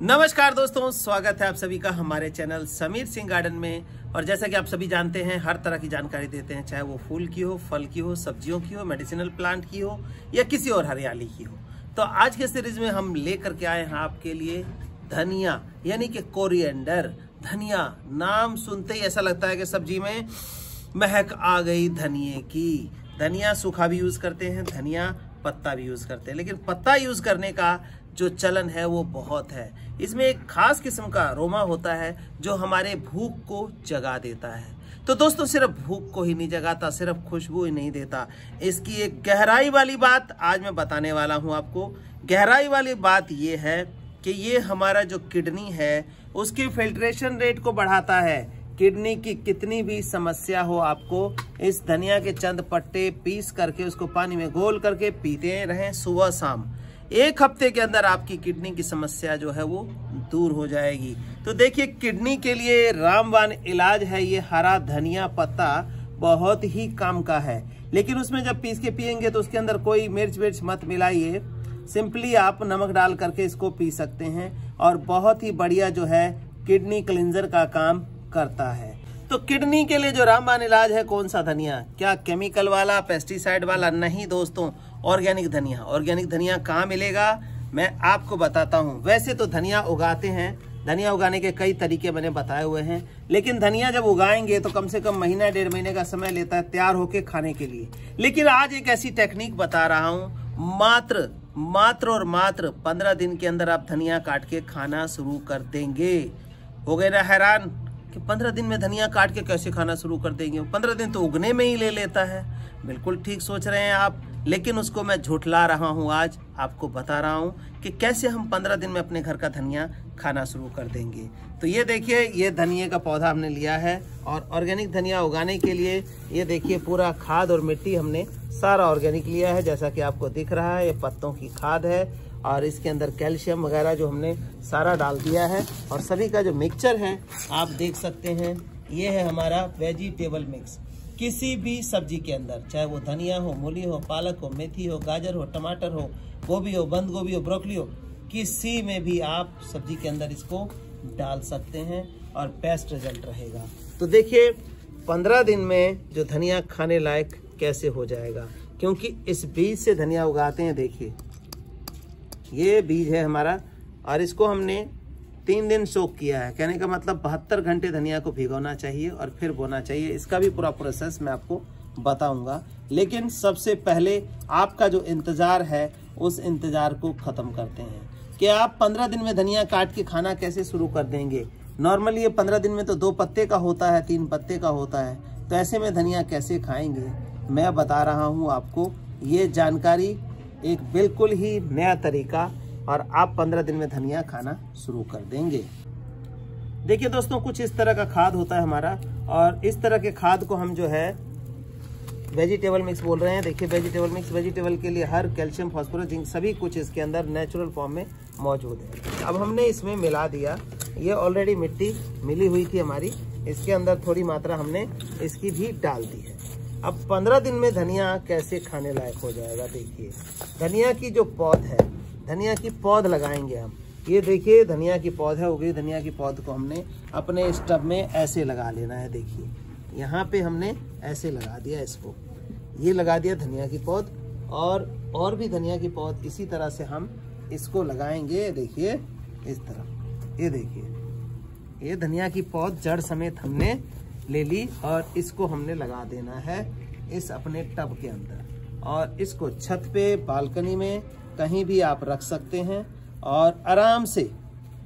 नमस्कार दोस्तों, स्वागत है आप सभी का हमारे चैनल समीर सिंह गार्डन में। और जैसा कि आप सभी जानते हैं, हर तरह की जानकारी देते हैं, चाहे वो फूल की हो, फल की हो, सब्जियों की हो, मेडिसिनल प्लांट की हो या किसी और हरियाली की हो। तो आज के सीरीज में हम लेकर के आए हैं आपके लिए धनिया, यानी कि कोरिएंडर। धनिया नाम सुनते ही ऐसा लगता है कि सब्जी में महक आ गई धनिये की। धनिया सूखा भी यूज करते हैं, धनिया पत्ता भी यूज करते हैं, लेकिन पत्ता यूज करने का जो चलन है वो बहुत है। इसमें एक खास किस्म का अरोमा होता है जो हमारे भूख को जगा देता है। तो दोस्तों, सिर्फ भूख को ही नहीं जगाता, सिर्फ खुशबू ही नहीं देता, इसकी एक गहराई वाली बात आज मैं बताने वाला हूं आपको। गहराई वाली बात ये है कि ये हमारा जो किडनी है उसकी फिल्ट्रेशन रेट को बढ़ाता है। किडनी की कितनी भी समस्या हो, आपको इस धनिया के चंद पत्ते पीस करके उसको पानी में घोल करके पीते रहें सुबह शाम। एक हफ्ते के अंदर आपकी किडनी की समस्या जो है वो दूर हो जाएगी। तो देखिए, किडनी के लिए रामबाण इलाज है ये हरा धनिया पत्ता। बहुत ही काम का है, लेकिन उसमें जब पीस के पियेंगे तो उसके अंदर कोई मिर्च मत मिलाइए। सिंपली आप नमक डाल करके इसको पी सकते हैं और बहुत ही बढ़िया जो है किडनी क्लींजर का काम करता है। तो किडनी के लिए जो रामबाण इलाज है, कौन सा धनिया? क्या केमिकल वाला, पेस्टिसाइड वाला? नहीं दोस्तों, ऑर्गेनिक धनिया। ऑर्गेनिक धनिया कहाँ मिलेगा मैं आपको बताता हूँ। वैसे तो धनिया उगाते हैं, धनिया उगाने के कई तरीके मैंने बताए हुए हैं, लेकिन धनिया जब उगाएंगे तो कम से कम महीना 1.5 महीने का समय लेता है तैयार होके खाने के लिए। लेकिन आज एक ऐसी टेक्निक बता रहा हूँ, मात्र 15 दिन के अंदर आप धनिया काट के खाना शुरू कर देंगे। हो गए ना हैरान कि 15 दिन में धनिया काट के कैसे खाना शुरू कर देंगे? 15 दिन तो उगने में ही ले लेता है। बिल्कुल ठीक सोच रहे हैं आप, लेकिन उसको मैं झुठला रहा हूं। आज आपको बता रहा हूं कि कैसे हम 15 दिन में अपने घर का धनिया खाना शुरू कर देंगे। तो ये देखिए, ये धनिये का पौधा हमने लिया है और ऑर्गेनिक धनिया उगाने के लिए ये देखिए पूरा खाद और मिट्टी हमने सारा ऑर्गेनिक लिया है। जैसा कि आपको दिख रहा है, ये पत्तों की खाद है और इसके अंदर कैल्शियम वगैरह जो हमने सारा डाल दिया है। और सभी का जो मिक्सचर है आप देख सकते हैं, ये है हमारा वेजिटेबल मिक्स। किसी भी सब्जी के अंदर, चाहे वो धनिया हो, मूली हो, पालक हो, मेथी हो, गाजर हो, टमाटर हो, गोभी हो, बंद गोभी हो, ब्रोकली हो, किसी में भी आप सब्जी के अंदर इसको डाल सकते हैं और बेस्ट रिजल्ट रहेगा। तो देखिए 15 दिन में जो धनिया खाने लायक कैसे हो जाएगा, क्योंकि इस बीज से धनिया उगाते हैं। देखिए ये बीज है हमारा और इसको हमने 3 दिन सोक किया है। कहने का मतलब 72 घंटे धनिया को भिगोना चाहिए और फिर बोना चाहिए। इसका भी पूरा प्रोसेस मैं आपको बताऊंगा, लेकिन सबसे पहले आपका जो इंतजार है उस इंतजार को खत्म करते हैं कि आप 15 दिन में धनिया काट के खाना कैसे शुरू कर देंगे। नॉर्मली ये 15 दिन में तो 2 पत्ते का होता है, 3 पत्ते का होता है, तो ऐसे में धनिया कैसे खाएंगे मैं बता रहा हूँ आपको। ये जानकारी एक बिल्कुल ही नया तरीका, और आप 15 दिन में धनिया खाना शुरू कर देंगे। देखिए दोस्तों, कुछ इस तरह का खाद होता है हमारा, और इस तरह के खाद को हम जो है वेजिटेबल मिक्स बोल रहे हैं। देखिए वेजिटेबल मिक्स, वेजिटेबल के लिए हर कैल्शियम, फास्फोरस, जिंक सभी कुछ इसके अंदर नेचुरल फॉर्म में मौजूद है। अब हमने इसमें मिला दिया, ये ऑलरेडी मिट्टी मिली हुई थी हमारी, इसके अंदर थोड़ी मात्रा हमने इसकी भी डाल दी है। अब 15 दिन में धनिया कैसे खाने लायक हो जाएगा। देखिए धनिया की जो पौध है, धनिया की पौध लगाएंगे हम। ये देखिए धनिया की पौध है, उगी धनिया की पौध को हमने अपने इस टब में ऐसे लगा लेना है। देखिए यहाँ पे हमने ऐसे लगा दिया इसको, ये लगा दिया धनिया की पौध, और भी धनिया की पौध इसी तरह से हम इसको लगाएंगे। देखिए इस तरह, ये देखिए ये धनिया की पौध जड़ समेत हमने ले ली और इसको हमने लगा देना है इस अपने टब के अंदर, और इसको छत पे, बालकनी में कहीं भी आप रख सकते हैं और आराम से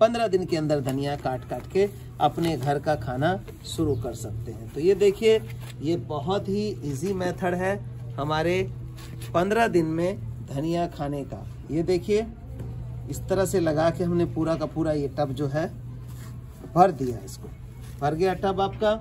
15 दिन के अंदर धनिया काट के अपने घर का खाना शुरू कर सकते हैं। तो ये देखिए, ये बहुत ही इजी मेथड है हमारे 15 दिन में धनिया खाने का। ये देखिए इस तरह से लगा के हमने पूरा का पूरा ये टब जो है भर दिया। इसको भर गया टब आपका,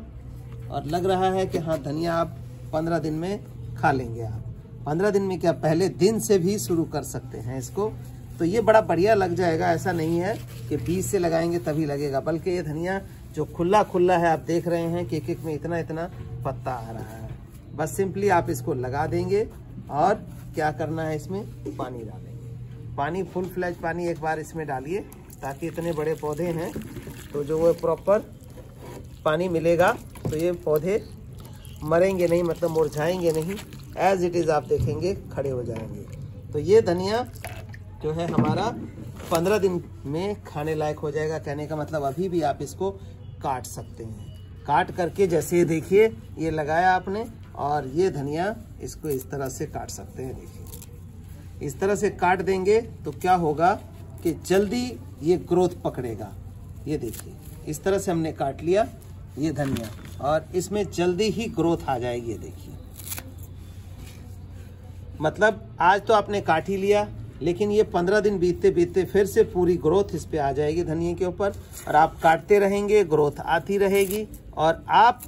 और लग रहा है कि हाँ धनिया आप 15 दिन में खा लेंगे। आप 15 दिन में क्या, पहले दिन से भी शुरू कर सकते हैं इसको। तो ये बड़ा बढ़िया लग जाएगा। ऐसा नहीं है कि बीज से लगाएंगे तभी लगेगा, बल्कि ये धनिया जो खुला है आप देख रहे हैं कि एक में इतना पत्ता आ रहा है। बस सिंपली आप इसको लगा देंगे और क्या करना है, इसमें पानी डालेंगे। पानी फुल फ्लैज पानी एक बार इसमें डालिए ताकि इतने बड़े पौधे हैं तो जो वो प्रॉपर पानी मिलेगा तो ये पौधे मरेंगे नहीं, मतलब मुरझाएंगे नहीं, एज इट इज़ आप देखेंगे खड़े हो जाएंगे। तो ये धनिया जो है हमारा 15 दिन में खाने लायक हो जाएगा। कहने का मतलब अभी भी आप इसको काट सकते हैं। काट करके जैसे देखिए ये लगाया आपने, और ये धनिया इसको इस तरह से काट सकते हैं। देखिए इस तरह से काट देंगे तो क्या होगा कि जल्दी ये ग्रोथ पकड़ेगा। ये देखिए इस तरह से हमने काट लिया ये धनिया, और इसमें जल्दी ही ग्रोथ आ जाएगी। ये देखिए मतलब आज तो आपने काट ही लिया, लेकिन ये 15 दिन बीतते बीतते फिर से पूरी ग्रोथ इस पे आ जाएगी धनिया के ऊपर, और आप काटते रहेंगे, ग्रोथ आती रहेगी। और आप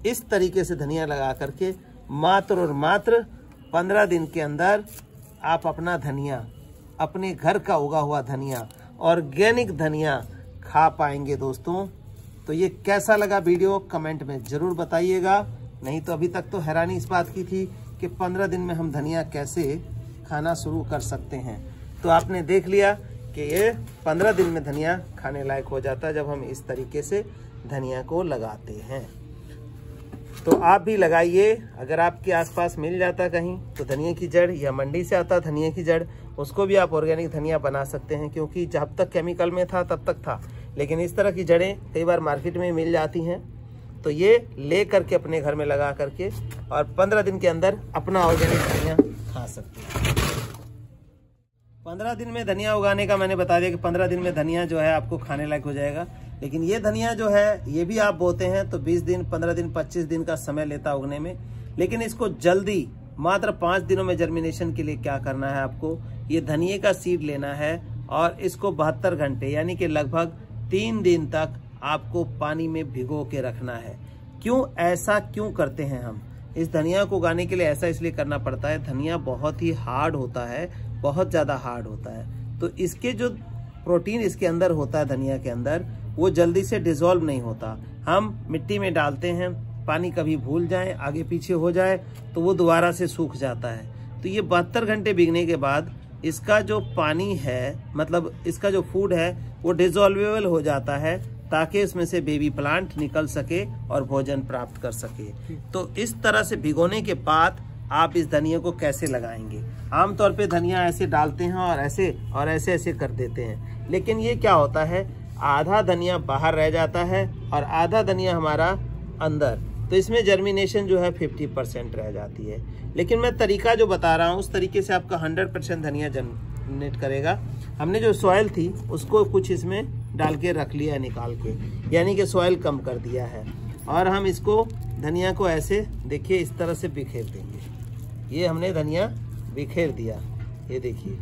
इस तरीके से धनिया लगा करके मात्र और मात्र 15 दिन के अंदर आप अपना धनिया, अपने घर का उगा हुआ धनिया, ऑर्गेनिक धनिया खा पाएंगे दोस्तों। तो ये कैसा लगा वीडियो कमेंट में ज़रूर बताइएगा। नहीं तो अभी तक तो हैरानी इस बात की थी कि 15 दिन में हम धनिया कैसे खाना शुरू कर सकते हैं। तो आपने देख लिया कि ये 15 दिन में धनिया खाने लायक हो जाता है जब हम इस तरीके से धनिया को लगाते हैं। तो आप भी लगाइए। अगर आपके आसपास मिल जाता कहीं तो धनिया की जड़, या मंडी से आता धनिया की जड़, उसको भी आप ऑर्गेनिक धनिया बना सकते हैं। क्योंकि जब तक केमिकल में था तब तक था, लेकिन इस तरह की जड़ें कई बार मार्केट में मिल जाती हैं। तो ये ले करके अपने घर में लगा करके और 15 दिन के अंदर अपना ऑर्गेनिक धनिया खा सकते हैं। 15 दिन में धनिया उगाने का मैंने बता दिया कि 15 दिन में धनिया जो है आपको खाने लायक हो जाएगा। लेकिन ये धनिया जो है ये भी आप बोते हैं तो 20 दिन, 15 दिन, 25 दिन का समय लेता उगने में। लेकिन इसको जल्दी मात्र 5 दिनों में जर्मिनेशन के लिए क्या करना है, आपको ये धनिये का सीड लेना है और इसको 72 घंटे यानी कि लगभग 3 दिन तक आपको पानी में भिगो के रखना है। ऐसा क्यों करते हैं हम? इस धनिया को उगाने के लिए ऐसा इसलिए करना पड़ता है, धनिया बहुत ही हार्ड होता है, बहुत ज़्यादा हार्ड होता है। तो इसके जो प्रोटीन इसके अंदर होता है धनिया के अंदर, वो जल्दी से डिसॉल्व नहीं होता। हम मिट्टी में डालते हैं, पानी कभी भूल जाए, आगे पीछे हो जाए तो वो दोबारा से सूख जाता है। तो ये 72 घंटे भीगने के बाद इसका जो पानी है, मतलब इसका जो फूड है, वो डिसॉल्वेबल हो जाता है ताकि इसमें से बेबी प्लांट निकल सके और भोजन प्राप्त कर सके। तो इस तरह से भिगोने के बाद आप इस धनिया को कैसे लगाएंगे? आमतौर पे धनिया ऐसे डालते हैं और ऐसे ऐसे कर देते हैं, लेकिन ये क्या होता है, आधा धनिया बाहर रह जाता है और आधा धनिया हमारा अंदर। तो इसमें जर्मिनेशन जो है 50% रह जाती है। लेकिन मैं तरीका जो बता रहा हूँ उस तरीके से आपका 100% धनिया जर्मिनेट करेगा। हमने जो सॉइल थी उसको कुछ इसमें डाल के रख लिया है निकाल के, यानी कि सॉइल कम कर दिया है। और हम इसको धनिया को ऐसे देखिए इस तरह से बिखेर देंगे। ये हमने धनिया बिखेर दिया, ये देखिए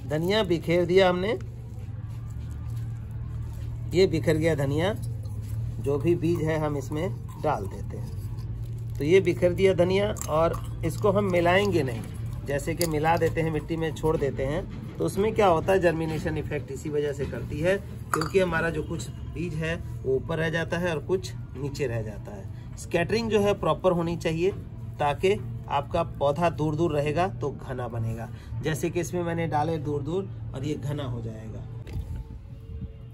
धनिया बिखेर दिया हमने, ये बिखर गया धनिया। जो भी बीज है हम इसमें डाल देते हैं। तो ये बिखर दिया धनिया, और इसको हम मिलाएंगे नहीं, जैसे कि मिला देते हैं मिट्टी में छोड़ देते हैं तो उसमें क्या होता है, जर्मिनेशन इफेक्ट इसी वजह से करती है, क्योंकि हमारा जो कुछ बीज है वो ऊपर रह जाता है और कुछ नीचे रह जाता है। स्कैटरिंग जो है प्रॉपर होनी चाहिए ताकि आपका पौधा दूर दूर रहेगा तो घना बनेगा। जैसे कि इसमें मैंने डाले दूर दूर और ये घना हो जाएगा।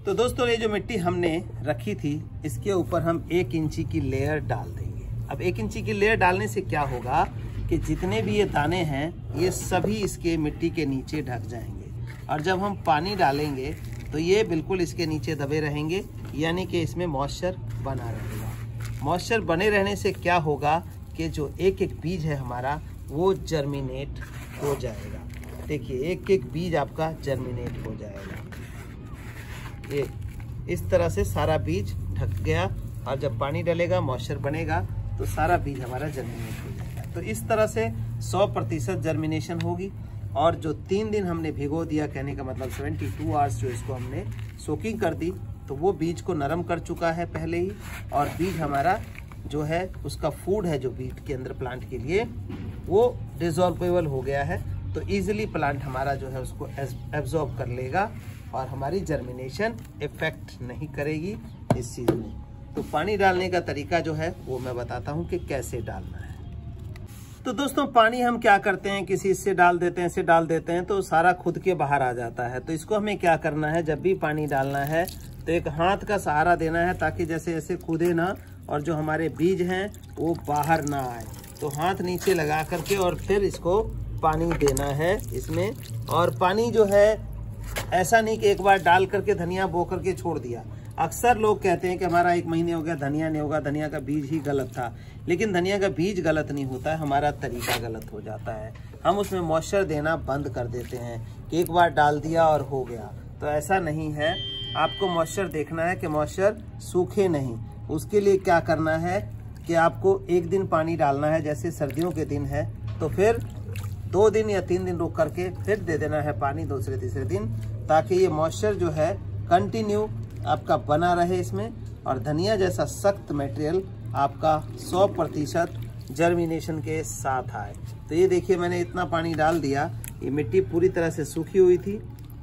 तो दोस्तों ये जो मिट्टी हमने रखी थी इसके ऊपर हम 1 इंची की लेयर डाल देंगे। अब 1 इंची की लेयर डालने से क्या होगा कि जितने भी ये दाने हैं ये सभी इसके मिट्टी के नीचे ढक जाएंगे, और जब हम पानी डालेंगे तो ये बिल्कुल इसके नीचे दबे रहेंगे, यानी कि इसमें मॉइस्चर बना रहेगा। मॉइस्चर बने रहने से क्या होगा कि जो एक एक बीज है हमारा वो जर्मिनेट हो जाएगा। देखिए एक एक बीज आपका जर्मिनेट हो जाएगा। ये इस तरह से सारा बीज ढक गया, और जब पानी डलेगा मॉइस्चर बनेगा तो सारा बीज हमारा जर्मिनेट हो जाएगा। तो इस तरह से 100% जर्मिनेशन होगी। और जो 3 दिन हमने भिगो दिया, कहने का मतलब 72 आवर्स जो इसको हमने सोकिंग कर दी, तो वो बीज को नरम कर चुका है पहले ही, और बीज हमारा जो है उसका फूड है जो बीज के अंदर प्लांट के लिए वो डिसॉल्वेबल हो गया है। तो इजीली प्लांट हमारा जो है उसको एब्जॉर्ब कर लेगा और हमारी जर्मिनेशन इफेक्ट नहीं करेगी इस चीज़ में। तो पानी डालने का तरीका जो है वो मैं बताता हूँ कि कैसे डालना है। तो दोस्तों पानी हम क्या करते हैं, किसी इससे डाल देते हैं, इससे डाल देते हैं तो सारा खुद के बाहर आ जाता है। तो इसको हमें क्या करना है, जब भी पानी डालना है तो एक हाथ का सहारा देना है ताकि जैसे ऐसे कूदे ना और जो हमारे बीज हैं वो बाहर ना आए। तो हाथ नीचे लगा करके और फिर इसको पानी देना है इसमें। और पानी जो है ऐसा नहीं कि एक बार डाल करके धनिया बो करके छोड़ दिया। अक्सर लोग कहते हैं कि हमारा 1 महीने हो गया धनिया नहीं होगा, धनिया का बीज ही गलत था। लेकिन धनिया का बीज गलत नहीं होता है, हमारा तरीका गलत हो जाता है। हम उसमें मॉइस्चर देना बंद कर देते हैं कि एक बार डाल दिया और हो गया। तो ऐसा नहीं है, आपको मॉइस्चर देखना है कि मॉइस्चर सूखे नहीं। उसके लिए क्या करना है कि आपको 1 दिन पानी डालना है, जैसे सर्दियों के दिन है तो फिर 2 दिन या 3 दिन रुक करके फिर दे देना है पानी दूसरे तीसरे दिन, ताकि ये मॉइस्चर जो है कंटिन्यू आपका बना रहे इसमें और धनिया जैसा सख्त मटेरियल आपका 100% जर्मिनेशन के साथ आए। तो ये देखिए मैंने इतना पानी डाल दिया, ये मिट्टी पूरी तरह से सूखी हुई थी,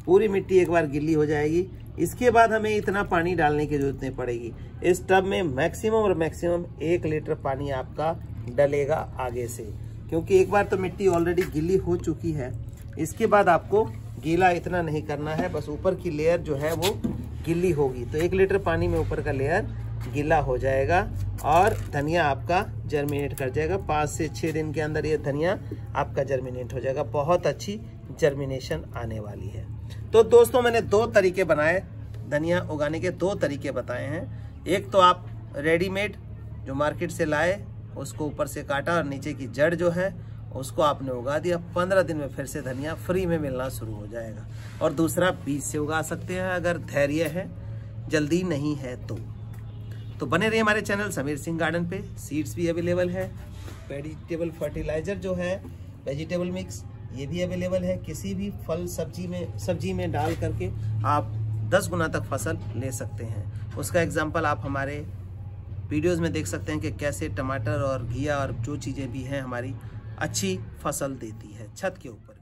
पूरी मिट्टी एक बार गिल्ली हो जाएगी। इसके बाद हमें इतना पानी डालने की जरूरत नहीं पड़ेगी। इस टब में मैक्सिमम और मैक्सिमम 1 लीटर पानी आपका डलेगा आगे से, क्योंकि एक बार तो मिट्टी ऑलरेडी गिल्ली हो चुकी है। इसके बाद आपको गीला इतना नहीं करना है, बस ऊपर की लेयर जो है वो गिल्ली होगी। तो 1 लीटर पानी में ऊपर का लेयर गीला हो जाएगा और धनिया आपका जर्मिनेट कर जाएगा। 5 से 6 दिन के अंदर ये धनिया आपका जर्मिनेट हो जाएगा। बहुत अच्छी जर्मिनेशन आने वाली है। तो दोस्तों मैंने 2 तरीके बनाए, धनिया उगाने के 2 तरीके बताए हैं। एक तो आप रेडीमेड जो मार्केट से लाए उसको ऊपर से काटा और नीचे की जड़ जो है उसको आपने उगा दिया। 15 दिन में फिर से धनिया फ्री में मिलना शुरू हो जाएगा। और दूसरा बीज से उगा सकते हैं अगर धैर्य है, जल्दी नहीं है तो बने रहिए हमारे चैनल समीर सिंह गार्डन पे। सीड्स भी अवेलेबल है, वेजिटेबल फर्टिलाइजर जो है वेजिटेबल मिक्स ये भी अवेलेबल है। किसी भी फल सब्जी में डाल करके आप 10 गुना तक फसल ले सकते हैं। उसका एग्जाम्पल आप हमारे वीडियोज़ में देख सकते हैं कि कैसे टमाटर और घिया और जो चीज़ें भी हैं हमारी अच्छी फसल देती है छत के ऊपर।